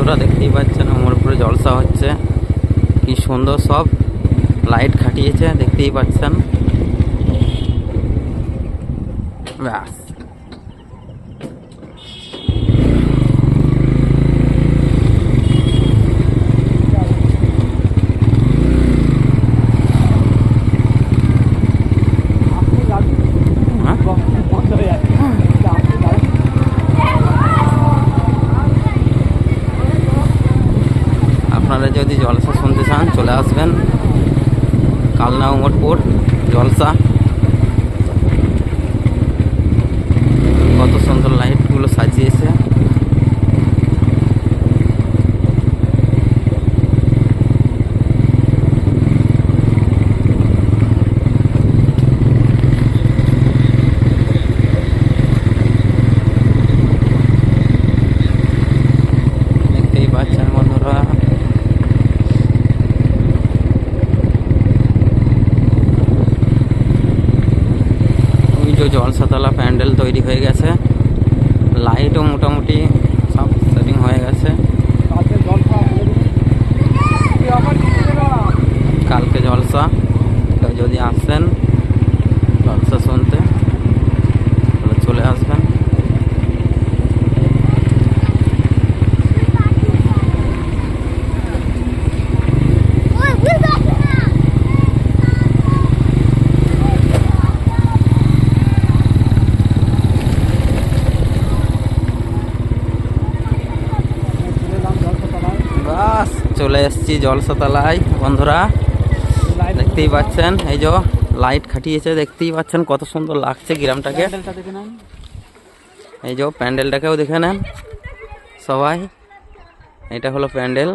বন্ধুরা, দেখতেই পাচ্ছেন আমার উপরে জলসা হচ্ছে। কি সুন্দর সব লাইট খাটিয়েছে, দেখতেই পাচ্ছেন। ব্যাস, আপনারা যদি জলসা শুনতে চান চলে আসবেন কালনা উমরপুর জলসা। কত সুন্দর লাইটগুলো সাজিয়েছে। দেখতেই পাচ্ছেন বন্ধুরা, জলসাতলা প্যান্ডেল তৈরি হয়ে গেছে। লাইটও মোটামুটি সব সেটিং হয়ে গেছে। কালকে জলসা, কেউ যদি আসেন জলসা শুনতে তাহলে চলে আসবেন। বাস চলে এসছি জলসাতলায় বন্ধুরা, দেখতেই পাচ্ছেন। এই যে লাইট খাটিয়েছে, দেখতেই পাচ্ছেন কত সুন্দর লাগছে গ্রামটাকে। এই যে প্যান্ডেলটাকেও দেখে নেন সবাই, এটা হলো প্যান্ডেল।